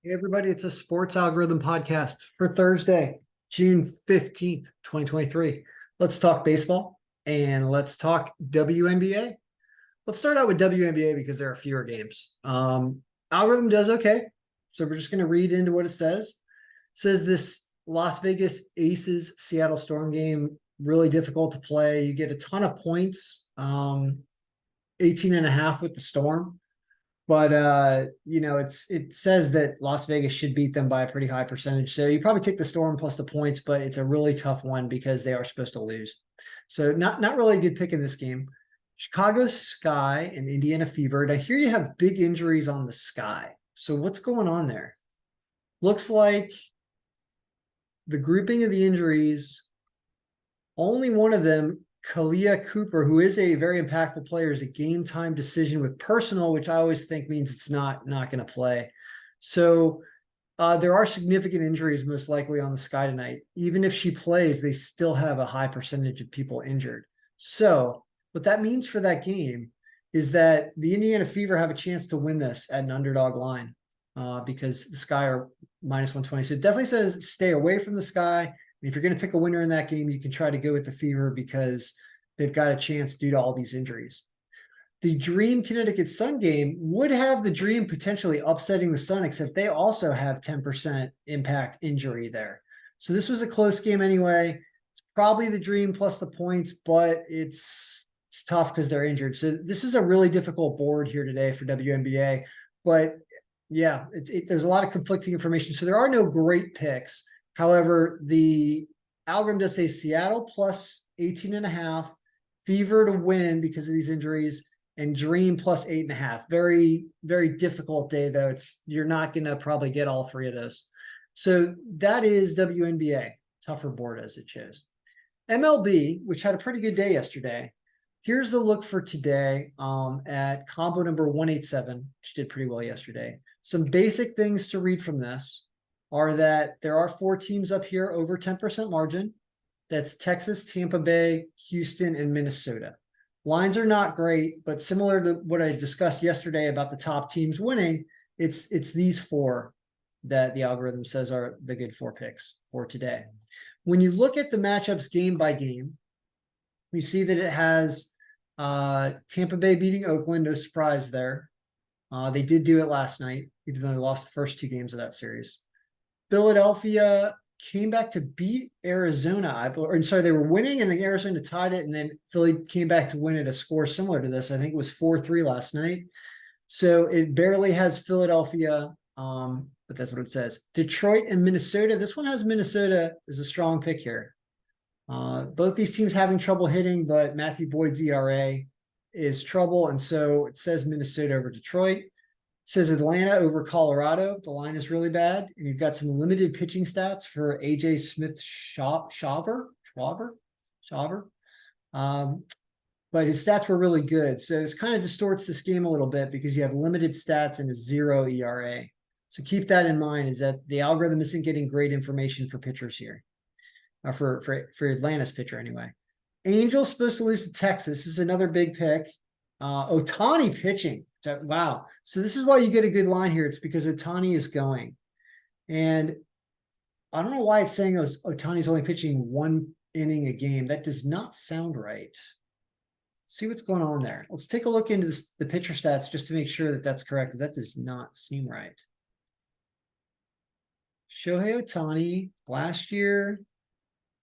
Hey everybody, it's a sports algorithm podcast for Thursday, June 15th, 2023. Let's talk baseball and let's talk WNBA. Let's start out with WNBA because there are fewer games. Algorithm does okay. So we're just going to read into what it says. It says this Las Vegas Aces Seattle Storm game, really difficult to play. You get a ton of points, 18 and a half with the Storm. But it says that Las Vegas should beat them by a pretty high percentage. So you probably take the Storm plus the points, but it's a really tough one because they are supposed to lose. So not really a good pick in this game. Chicago Sky and Indiana Fever. I hear you have big injuries on the Sky. So what's going on there? Looks like the grouping of the injuries, only one of them, Kalia Cooper, who is a very impactful player, is a game time decision with personal, which I always think means it's not going to play. So there are significant injuries most likely on the Sky tonight. Even if she plays, they still have a high percentage of people injured. So what that means for that game is that the Indiana Fever have a chance to win this at an underdog line because the Sky are minus 120. So it definitely says stay away from the Sky. If you're going to pick a winner in that game, you can try to go with the Fever because they've got a chance due to all these injuries. The Dream Connecticut Sun game would have the Dream potentially upsetting the Sun, except they also have 10% impact injury there. So this was a close game anyway. It's probably the Dream plus the points, but it's tough because they're injured. So this is a really difficult board here today for WNBA. But yeah, there's a lot of conflicting information. So there are no great picks. However, the algorithm does say Seattle plus 18 and a half, Fever to win because of these injuries, and Dream plus 8.5. Very, very difficult day, though. You're not going to probably get all three of those. So that is WNBA, tougher board as it shows. MLB, which had a pretty good day yesterday. Here's the look for today at combo number 187, which did pretty well yesterday. Some basic things to read from this are that there are four teams up here over 10% margin. That's Texas, Tampa Bay, Houston, and Minnesota. Lines are not great, but similar to what I discussed yesterday about the top teams winning, it's these four that the algorithm says are the good four picks for today. When you look at the matchups game by game, you see that it has Tampa Bay beating Oakland, no surprise there. They did do it last night, even though they lost the first two games of that series. Philadelphia came back to beat Arizona. Sorry, they were winning and then Arizona tied it, and then Philly came back to win at a score similar to this. I think it was 4-3 last night. So it barely has Philadelphia, but that's what it says. Detroit and Minnesota. This one has Minnesota as a strong pick here. Both these teams having trouble hitting, but Matthew Boyd's ERA is trouble, and so it says Minnesota over Detroit. Says Atlanta over Colorado. The line is really bad. And you've got some limited pitching stats for AJ Smith-Shawver. But his stats were really good. So this kind of distorts this game a little bit because you have limited stats and a 0 ERA. So keep that in mind, is that the algorithm isn't getting great information for pitchers here. For Atlanta's pitcher anyway. Angels supposed to lose to Texas. This is another big pick. Ohtani pitching. Wow. So this is why you get a good line here. It's because Ohtani is going. And I don't know why it's saying Ohtani's only pitching one inning a game. That does not sound right. Let's see what's going on there. Let's take a look into the pitcher stats just to make sure that that's correct, because that does not seem right. Shohei Ohtani last year.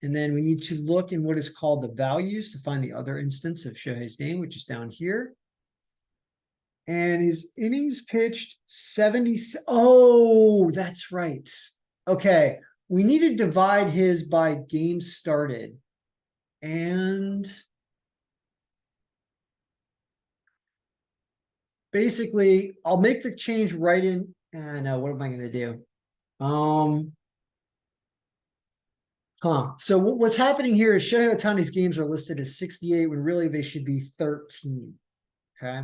And then we need to look in what is called the values to find the other instance of Shohei's name, which is down here. And his innings pitched 70. Oh, that's right. Okay. We need to divide his by games started. And basically, I'll make the change right in. No, what am I going to do? So what's happening here is Shohei Ohtani's games are listed as 68 when really they should be 13. Okay.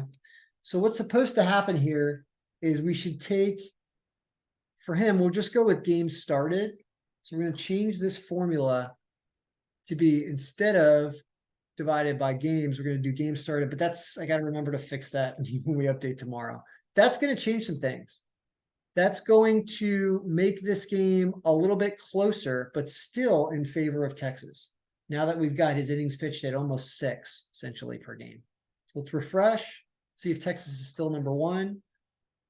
So what's supposed to happen here is we should take, for him, we'll just go with games started. So we're going to change this formula to be, instead of divided by games, we're going to do games started. But I got to remember to fix that when we update tomorrow. That's going to change some things. That's going to make this game a little bit closer, but still in favor of Texas. Now that we've got his innings pitched at almost 6, essentially, per game. So let's refresh, see if Texas is still number 1.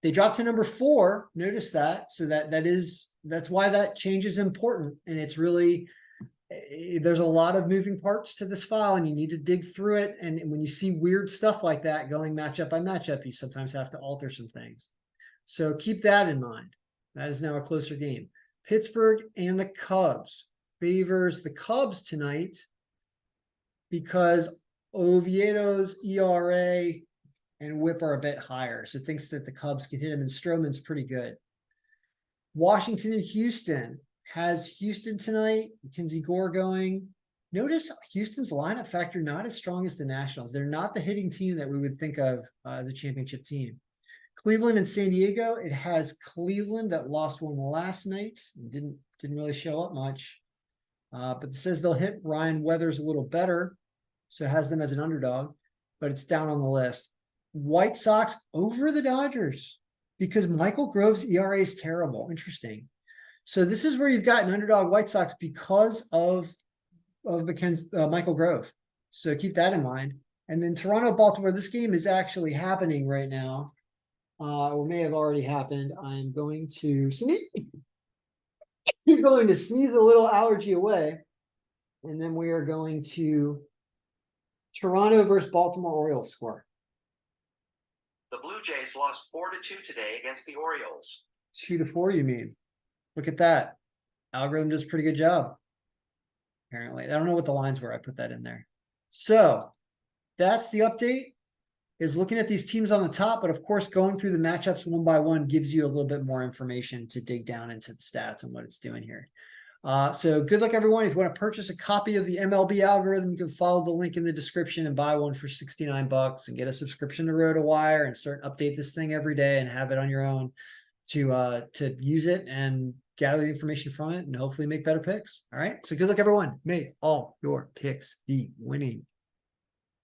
They dropped to number 4. Notice that. So that's why that change is important. And it's really, there's a lot of moving parts to this file, and you need to dig through it. And when you see weird stuff like that going matchup by matchup, you sometimes have to alter some things. So keep that in mind. That is now a closer game. Pittsburgh and the Cubs favors the Cubs tonight because Oviedo's ERA and WHIP are a bit higher. So thinks that the Cubs can hit him, and Stroman's pretty good. Washington and Houston has Houston tonight. Kinsey Gore going. Notice Houston's lineup factor not as strong as the Nationals. They're not the hitting team that we would think of as a championship team. Cleveland and San Diego. It has Cleveland that lost one last night. Didn't really show up much. But it says they'll hit Ryan Weathers a little better. So it has them as an underdog, but it's down on the list. White Sox over the Dodgers because Michael Grove's ERA is terrible. Interesting. So this is where you've got an underdog White Sox because of Michael Grove. So keep that in mind. And then Toronto-Baltimore, this game is actually happening right now. Or may have already happened. I'm going to sneeze. You're going to sneeze a little allergy away. And then we are going to Toronto versus Baltimore Orioles score. The Blue Jays lost 4-2 today against the Orioles. 2-4, you mean? Look at that. Algorithm does a pretty good job. Apparently. I don't know what the lines were. I put that in there. So that's the update. Is looking at these teams on the top, but of course, going through the matchups one by one gives you a little bit more information to dig down into the stats and what it's doing here. So good luck, everyone. If you want to purchase a copy of the MLB algorithm, you can follow the link in the description and buy one for $69 and get a subscription to RotoWire and start update this thing every day and have it on your own to use it and gather the information from it and hopefully make better picks. All right. So good luck, everyone. May all your picks be winning.